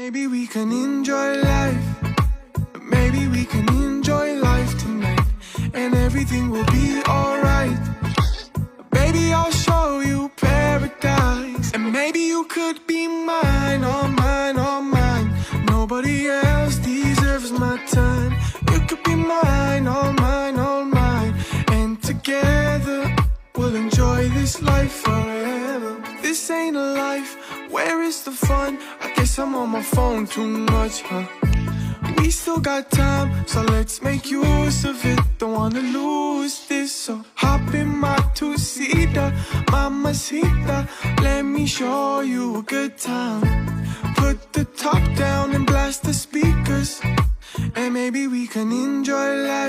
Maybe we can enjoy life. Maybe we can enjoy life tonight, and everything will be alright. Baby, I'll show you paradise, and maybe you could be mine, all mine, all mine. Nobody else deserves my time. You could be mine, all mine, all mine. And together we'll enjoy this life forever. This ain't a life, where is the fun? I guess I'm on my phone too much, huh? We still got time, so let's make use of it. Don't wanna lose this, so hop in my two-seater, mamacita. Let me show you a good time. Put the top down and blast the speakers, and maybe we can enjoy life.